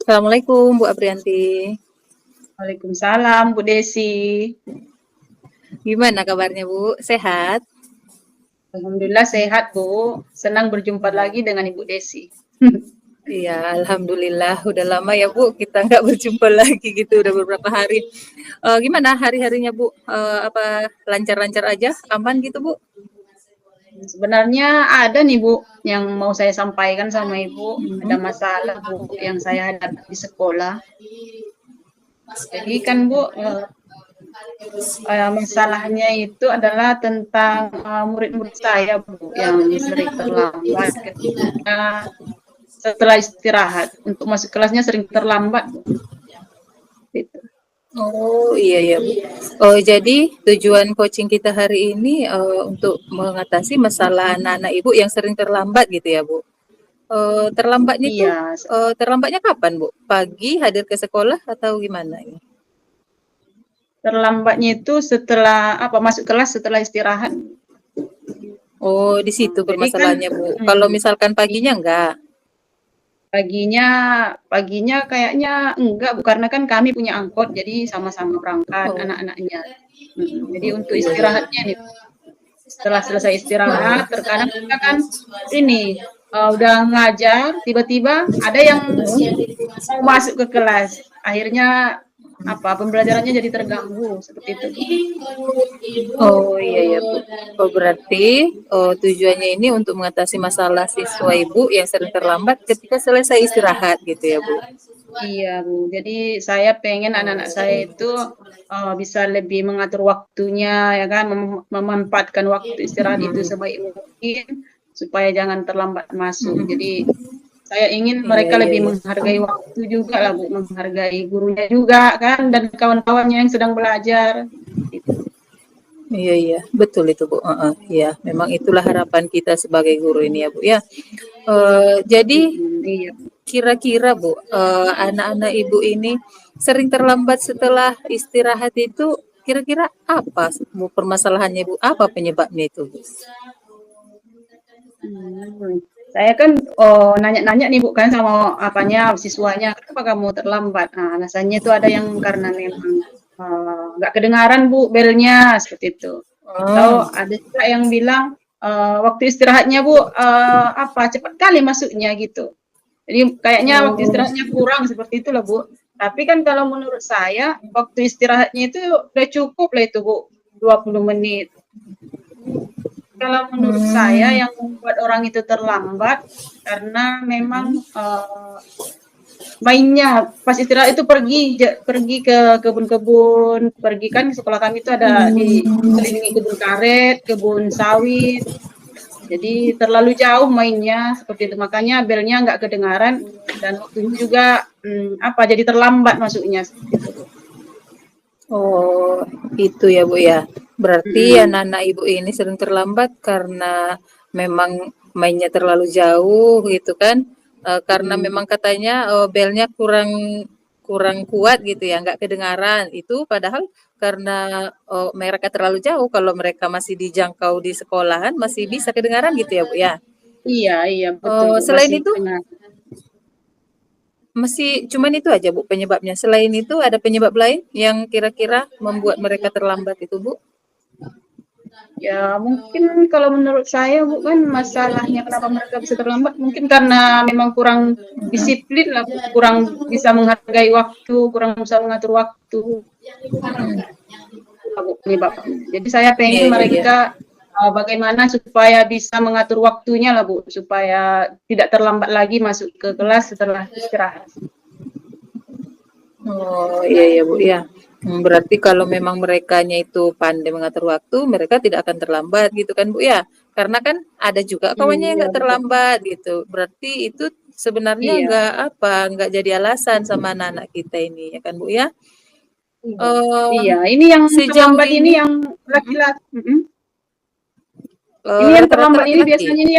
Assalamualaikum Bu Aprianti. Waalaikumsalam Bu Desi. Gimana kabarnya Bu? Sehat? Alhamdulillah sehat Bu. Senang berjumpa lagi dengan Ibu Desi. Iya, alhamdulillah. Udah lama ya Bu kita nggak berjumpa lagi gitu, udah beberapa hari. Gimana hari-harinya Bu? Apa lancar-lancar aja? Aman gitu Bu? Sebenarnya ada nih Bu yang mau saya sampaikan sama Ibu. Ada masalah Bu yang saya hadapi di sekolah. Jadi kan Bu, masalahnya itu adalah tentang murid-murid saya Bu yang sering terlambat ketika setelah istirahat. Untuk masuk kelasnya sering terlambat Bu. Gitu. Oh iya ya Bu. Oh jadi tujuan coaching kita hari ini untuk mengatasi masalah anak-anak Ibu yang sering terlambat gitu ya Bu. Terlambatnya itu Iya, terlambatnya kapan Bu? Pagi hadir ke sekolah atau gimana ini? terlambatnya itu setelah masuk kelas setelah istirahat. Oh, di situ Jadi kan permasalahannya, Bu. Kalau misalkan paginya enggak? paginya paginya kayaknya enggak Bu, karena kan kami punya angkot jadi sama-sama berangkat Oh, anak-anaknya. Jadi untuk iya, iya. istirahatnya nih, setelah selesai istirahat terkadang kita kan ini udah ngajar tiba-tiba ada yang mau masuk ke kelas. Akhirnya pembelajarannya jadi terganggu seperti itu Bu. Oh, iya ya, Bu. Oh, berarti tujuannya ini untuk mengatasi masalah siswa Ibu yang sering terlambat ketika selesai istirahat gitu ya, Bu. Iya, Bu. Jadi saya pengen Oh, anak-anak saya itu bisa lebih mengatur waktunya, ya kan, memanfaatkan waktu istirahat itu mm-mm. sebaik mungkin supaya jangan terlambat masuk. Mm-mm. Jadi saya ingin Iya, mereka iya, lebih iya. menghargai waktu juga lah, Bu, menghargai gurunya juga kan dan kawan-kawannya yang sedang belajar. Gitu. Iya, iya. Betul itu, Bu. Iya, memang itulah harapan kita sebagai guru ini ya, Bu ya. Jadi Iya. kira-kira Bu, anak-anak Ibu ini sering terlambat setelah istirahat itu kira-kira apa Bu permasalahannya Bu? Apa penyebabnya itu Bu? Saya kan nanya-nanya nih Bu kan sama siswanya, kenapa kamu terlambat? Nah, alasannya itu ada yang karena memang nggak kedengaran Bu belnya seperti itu. Atau Oh, ada juga yang bilang waktu istirahatnya Bu cepat kali masuknya gitu. Jadi kayaknya waktu oh, istirahatnya kurang seperti itulah Bu. Tapi kan kalau menurut saya waktu istirahatnya itu udah cukup lah itu Bu, 20 menit. Kalau menurut saya hmm, yang membuat orang itu terlambat karena memang mainnya pas istirahat itu pergi ke kebun-kebun, pergi kan sekolah kami itu ada dikelilingi kebun karet, kebun sawit. Jadi terlalu jauh mainnya seperti itu. Makanya belnya nggak kedengaran dan waktunya juga jadi terlambat masuknya seperti itu. oh itu ya Bu ya. Berarti Mm-mm. anak-anak Ibu ini sering terlambat karena memang mainnya terlalu jauh gitu kan? Karena Mm-mm. memang katanya belnya kurang kurang kuat gitu ya, nggak kedengaran. Itu padahal karena mereka terlalu jauh, kalau mereka masih dijangkau di sekolahan masih bisa kedengaran gitu ya Bu ya. Iya, iya betul Bu, Selain masih itu dengar. masih cuman itu aja Bu penyebabnya. Selain itu ada penyebab lain yang kira-kira membuat mereka terlambat itu Bu? Ya mungkin kalau menurut saya Bu kan masalahnya kenapa mereka bisa terlambat mungkin karena memang kurang disiplin lah Bu, kurang bisa menghargai waktu, kurang bisa mengatur waktu lah Bu penyebabnya. Jadi saya Iya, pengen iya, iya. mereka bagaimana supaya bisa mengatur waktunya lah Bu, supaya tidak terlambat lagi masuk ke kelas setelah istirahat. Oh, iya ya Bu ya. Berarti kalau memang merekanya itu pandai mengatur waktu, mereka tidak akan terlambat gitu kan Bu ya. Karena kan ada juga kawannya yang Iya nggak betul. terlambat gitu. Berarti itu sebenarnya Iya. nggak jadi alasan sama anak-anak kita ini ya kan Bu ya. Iya. Eh Iya, ini yang Sejauh terlambat ini ini yang mm, laki-laki. Ini yang rata-rata terlambat ini laki-laki. biasanya ini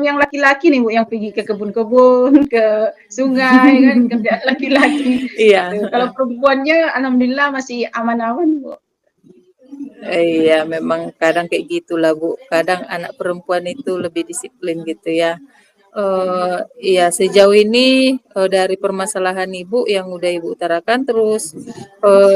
yang laki-laki nih Bu, yang pergi ke kebun-kebun, ke sungai kan, kerja laki-laki Iya. gitu. Kalau perempuannya alhamdulillah masih aman-aman Bu. Iya, memang kadang kayak gitulah Bu. Kadang anak perempuan itu lebih disiplin gitu ya. Iya, sejauh ini, dari permasalahan Ibu yang udah Ibu utarakan, terus,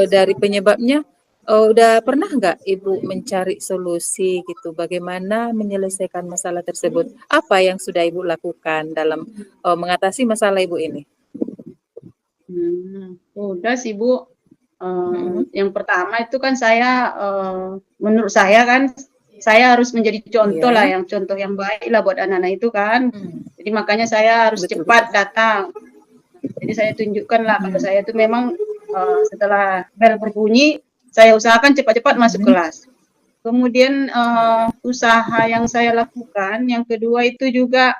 dari penyebabnya, udah pernah nggak Ibu mencari solusi gitu, bagaimana menyelesaikan masalah tersebut? Apa yang sudah Ibu lakukan dalam, mengatasi masalah Ibu ini? Udah sih Bu. Mhm, Yang pertama itu kan saya, menurut saya kan, saya harus menjadi contoh lah, iya, yang contoh yang baik lah buat anak-anak itu kan. mmm, Jadi makanya saya harus betul betul. cepat datang. Jadi saya tunjukkan lah kalau Mhm, saya itu memang, setelah bel berbunyi, saya usahakan cepat-cepat masuk mhm, kelas. Kemudian, usaha yang saya lakukan, yang kedua itu juga,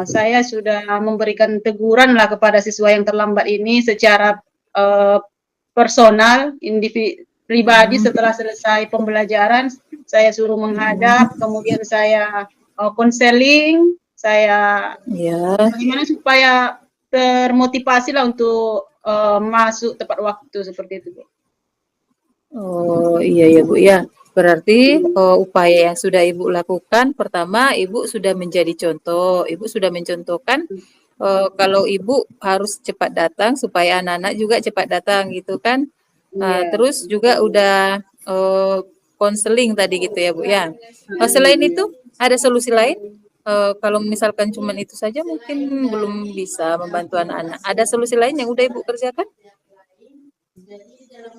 saya sudah memberikan teguran lah kepada siswa yang terlambat ini secara, eee, personal, pribadi mhm, setelah selesai pembelajaran, saya suruh menghadap, mhm, kemudian saya, konseling, saya iya. bagaimana supaya termotivasi lah untuk, masuk tepat waktu seperti itu, Bu. Oh, iya ya, Bu, ya. Berarti, Iya, upaya yang sudah Ibu lakukan, pertama Ibu sudah menjadi contoh, Ibu sudah mencontohkan, kalau Ibu harus cepat datang supaya anak-anak juga cepat datang gitu kan. iya, Terus juga udah, konseling tadi gitu ya, Bu, ya. Selain iya. itu ada solusi lain? Kalau misalkan cuman itu saja mungkin belum bisa membantu anak-anak. Ada solusi lain yang udah Ibu kerjakan?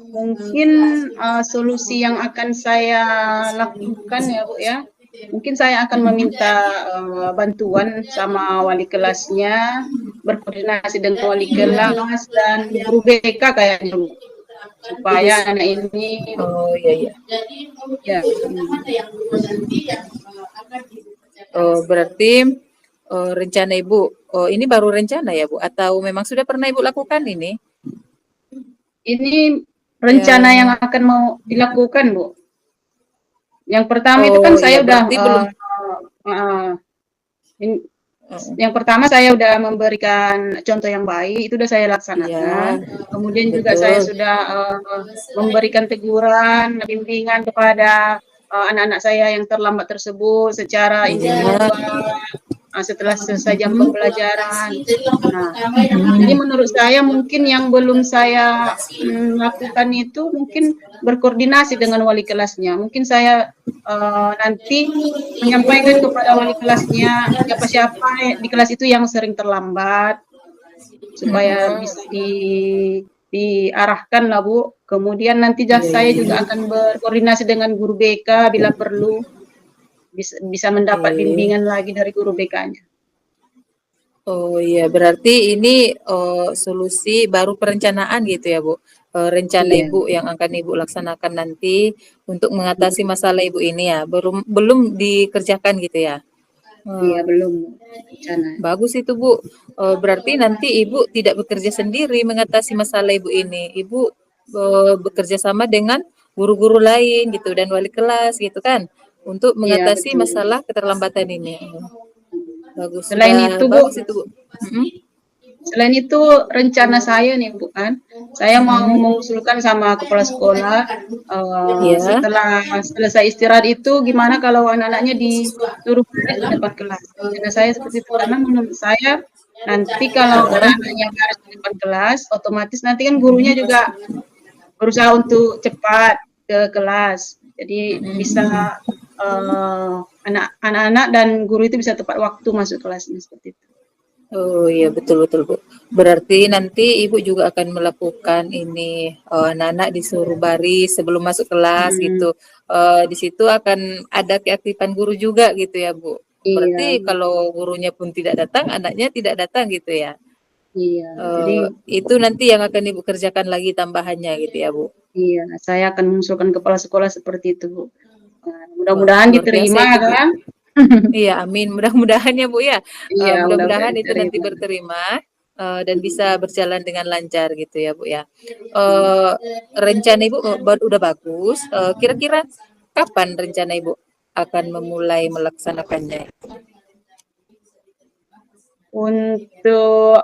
Mungkin, solusi yang akan saya lakukan ya, Bu, ya, mungkin saya akan Mhm. meminta, bantuan sama wali kelasnya, berkoordinasi dengan wali kelas dan guru BK kayaknya, Bu, supaya anak ini Oh, iya iya. ya, Oh, berarti, rencana Ibu, oh ini baru rencana ya, Bu? Atau memang sudah pernah Ibu lakukan ini? ini rencana yang Yang akan mau dilakukan, Bu. Yang pertama itu kan oh saya iya, udah, berarti belum heeh, in heeh, yang pertama saya udah memberikan contoh yang baik, itu udah saya laksanakan. iya, Kemudian juga saya betul. sudah, memberikan teguran, bimbingan kepada, anak-anak saya yang terlambat tersebut secara Iya, individual, setelah selesai jam mhm, pembelajaran. Nah, jadi menurut saya mungkin yang belum saya, lakukan itu mungkin berkoordinasi dengan wali kelasnya. Mungkin saya, nanti menyampaikan kepada wali kelasnya, siapa-siapa di kelas itu yang sering terlambat, supaya bisa mhm, diarahkan lah, Bu. Kemudian nanti iya iya saya iya, juga akan berkoordinasi dengan guru BK bila perlu, bisa mendapat oke. bimbingan lagi dari guru BK-nya. Oh iya, berarti ini, solusi baru perencanaan gitu ya, Bu? Rencana Iya, Ibu yang akan Ibu laksanakan nanti untuk mengatasi masalah Ibu ini ya, belum belum dikerjakan gitu ya? iya Eee, belum rencana. Bagus itu, Bu. Berarti nanti Ibu tidak bekerja sendiri mengatasi masalah Ibu ini. Ibu, bekerja sama dengan guru-guru lain gitu dan wali kelas gitu kan, untuk Iya mengatasi betul. masalah keterlambatan ini. Bagus, Selain sudah itu, Bu, bagus itu, Bu. Mhm, selain itu rencana saya nih, Bu, kan, saya mau mhm. mengusulkan sama kepala sekolah, Iya, setelah selesai istirahat itu gimana kalau anak-anaknya disuruh baris di depan kelas. Rencana saya seperti itu, karena menurut saya nanti kalau heeh, anak-anaknya baris di depan kelas, otomatis nanti kan gurunya mhm, juga berusaha untuk cepat ke kelas. Jadi bisa, mhm. eee, anak-anak dan guru itu bisa tepat waktu masuk kelasnya, seperti itu. Oh iya, betul betul, Bu. Berarti nanti Ibu juga akan melakukan ini, anak-anak disuruh baris sebelum masuk kelas Mhm, gitu. Di situ akan ada keaktifan guru juga gitu ya, Bu? iya Berarti kalau gurunya pun tidak datang, anaknya tidak datang gitu ya? iya. Jadi Itu nanti yang akan Ibu kerjakan lagi tambahannya gitu ya, Bu? iya, saya akan mengusulkan kepala sekolah seperti itu, Bu. Wah, Mudah-mudahan luar biasa diterima itu, Bu. kan? Iya, amin. Mudah-mudahan ya, Bu, ya. Iya, Mudah-mudahan mudah-mudahan itu nanti diterima. berterima, dan bisa Mhm, berjalan dengan lancar gitu ya, Bu, ya. iya. Eee, Rencana Ibu, udah bagus, kira-kira kapan rencana Ibu akan memulai melaksanakannya? Untuk,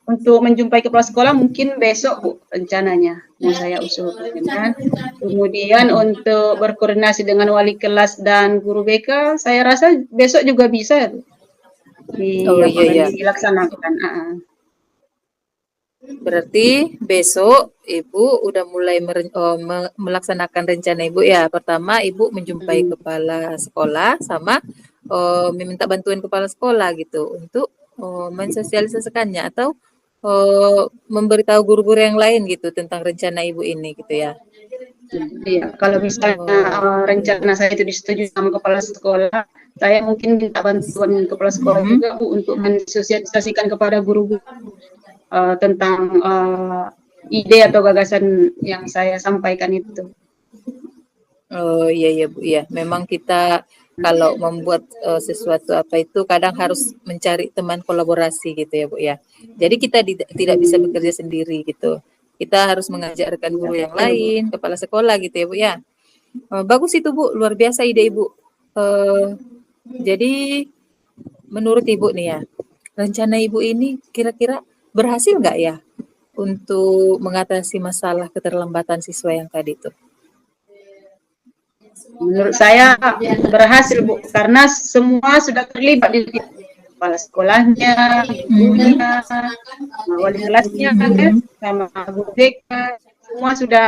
untuk menjumpai kepala sekolah mungkin besok Bu rencananya mau saya usulkan kan. Kemudian untuk berkoordinasi dengan wali kelas dan guru BK, saya rasa besok juga bisa Oh iya ya. dilaksanakan. Berarti besok Ibu udah mulai melaksanakan rencana Ibu ya. Pertama Ibu menjumpai Hmm, kepala sekolah sama meminta bantuan kepala sekolah gitu untuk mensosialisasikannya atau memberitahu guru-guru yang lain gitu tentang rencana Ibu ini gitu ya. iya, kalau misalnya Oh, iya Bu. rencana saya itu disetujui sama kepala sekolah, saya mungkin minta bantuan kepala sekolah Mhm. juga Bu untuk mensosialisasikan kepada guru-guru tentang ide atau gagasan yang saya sampaikan itu. Oh iya iya Bu ya. Memang kita kalau membuat sesuatu apa itu kadang harus mencari teman kolaborasi gitu ya Bu ya. Jadi kita tidak bisa Hmm, bekerja sendiri gitu. Kita harus mengajarkan iya, guru yang betul Bu. lain, kepala sekolah gitu ya Bu ya. Bagus itu Bu, luar biasa ide Ibu. Eh, jadi menurut Ibu nih ya, rencana Ibu ini kira-kira berhasil nggak ya untuk mengatasi masalah keterlambatan siswa yang tadi itu? Menurut saya berhasil Bu, karena semua sudah terlibat di situ. Kepala sekolahnya, gurunya, wali kelasnya, kan, sama guru BK, semua sudah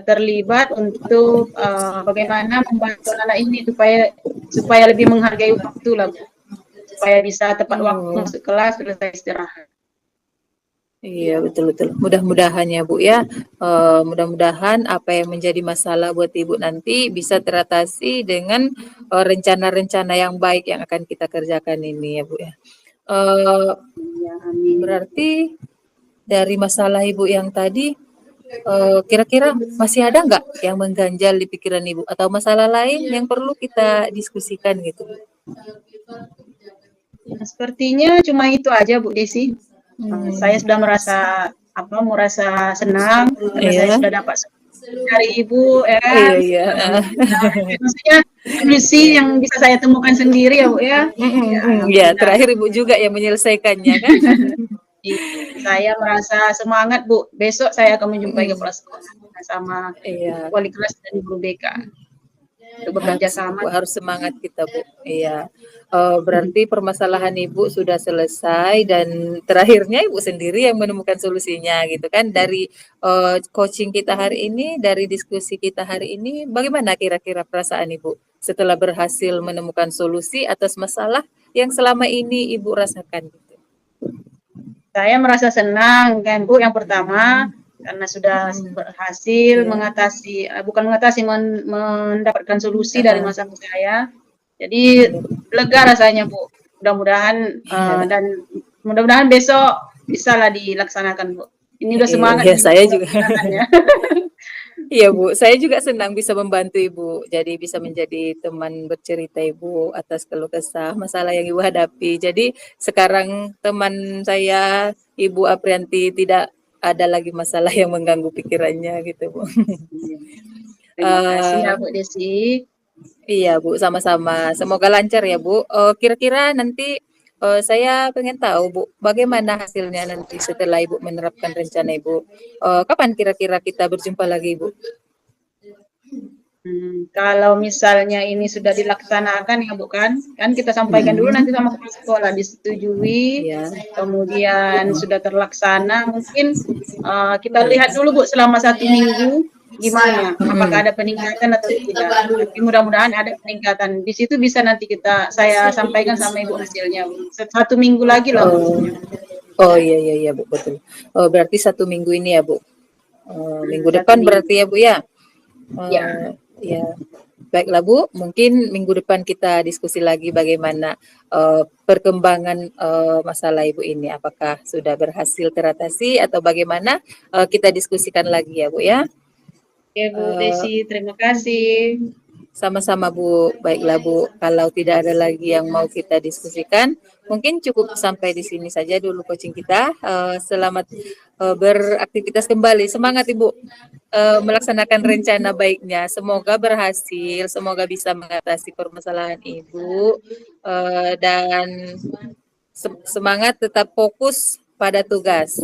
terlibat untuk bagaimana membantu anak ini supaya supaya lebih menghargai waktu lah Bu, supaya bisa tepat waktu Oh, masuk kelas, selesai istirahat. iya betul betul. Mudah-mudahan ya Bu ya, mudah-mudahan apa yang menjadi masalah buat Ibu nanti bisa teratasi dengan rencana-rencana yang baik yang akan kita kerjakan ini ya Bu ya. Eee, Ya, amin. berarti dari masalah Ibu yang tadi, kira-kira masih ada nggak yang mengganjal di pikiran Ibu atau masalah lain yang perlu kita diskusikan gitu Bu? Nah, sepertinya cuma itu aja Bu Desi. Saya Mmm, sudah merasa senang karena saya iya. sudah dapat dari Ibu, ya Iya kan. iya, Maksudnya solusi yang bisa saya temukan sendiri ya Bu ya. Ya iya, alhamdulillah. terakhir Ibu juga yang menyelesaikannya kan? Saya merasa semangat Bu. Besok saya akan menjumpai Mhm, kepala sekolah sama iya. wali kelas dan guru BK untuk bekerja Bagus itu sama. Bu, harus semangat kita Bu. Iya, berarti permasalahan Ibu sudah selesai dan terakhirnya Ibu sendiri yang menemukan solusinya gitu kan. Dari, coaching kita hari ini, dari diskusi kita hari ini, bagaimana kira-kira perasaan Ibu setelah berhasil menemukan solusi atas masalah yang selama ini Ibu rasakan gitu? Saya merasa senang kan Bu, yang pertama Mhm, karena sudah mhm, berhasil iya, mengatasi, bukan mengatasi, mendapatkan solusi dari heeh, masalah saya. Jadi iya, lega rasanya Bu. Mudah-mudahan dan mudah-mudahan besok bisalah dilaksanakan Bu. Ini udah iya semangat iya, nih Bu saya juga. melaksanakannya. Iya Bu, saya juga senang bisa membantu Ibu. Jadi bisa menjadi teman bercerita Ibu atas keluh kesah masalah yang Ibu hadapi. Jadi sekarang teman saya Ibu Aprianti tidak ada lagi masalah yang mengganggu pikirannya gitu Bu. Iya. Terima kasih ya Eee, Bu Desi. iya Bu, sama-sama. Semoga lancar ya Bu. Kira-kira nanti saya pengen tahu Bu, bagaimana hasilnya nanti setelah Ibu menerapkan rencana Ibu? Kapan kira-kira kita berjumpa lagi Ibu? Kalau misalnya ini sudah dilaksanakan ya Bu kan kita sampaikan dulu nanti Mhm. sama kepala sekolah disetujui, Iya, kemudian sudah terlaksana mungkin kita iya. lihat dulu Bu selama 1 minggu gimana, apakah ada Mhm. peningkatan atau tidak. Tapi mudah-mudahan ada peningkatan. Di situ bisa nanti saya sampaikan sama Ibu hasilnya Bu. 1 minggu lagi lah Bu. Oh. Oh, iya iya iya, Bu, betul. Oh, berarti 1 minggu ini ya, Bu? Minggu Satu depan minggu. berarti ya, Bu, ya? Ya, Ya. Baiklah, Bu, mungkin minggu depan kita diskusi lagi bagaimana, perkembangan, masalah Ibu ini. Apakah sudah berhasil teratasi atau bagaimana, kita diskusikan lagi ya, Bu, ya? oke Bu Eee Desi, terima kasih. Sama-sama Bu. Baiklah Bu, kalau tidak ada lagi yang mau kita diskusikan, mungkin cukup sampai di sini saja dulu coaching kita. Selamat beraktivitas kembali. Semangat Ibu melaksanakan rencana baiknya. Semoga berhasil, semoga bisa mengatasi permasalahan Ibu dan semangat tetap fokus pada tugas.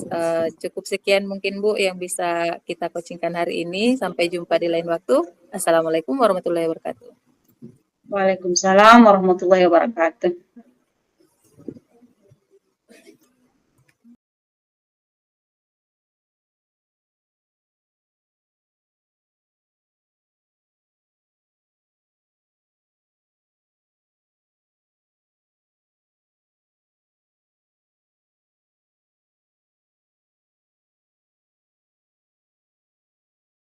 Cukup sekian mungkin Bu yang bisa kita coachingkan hari ini. Sampai jumpa di lain waktu. Assalamualaikum warahmatullahi wabarakatuh. Waalaikumsalam warahmatullahi wabarakatuh.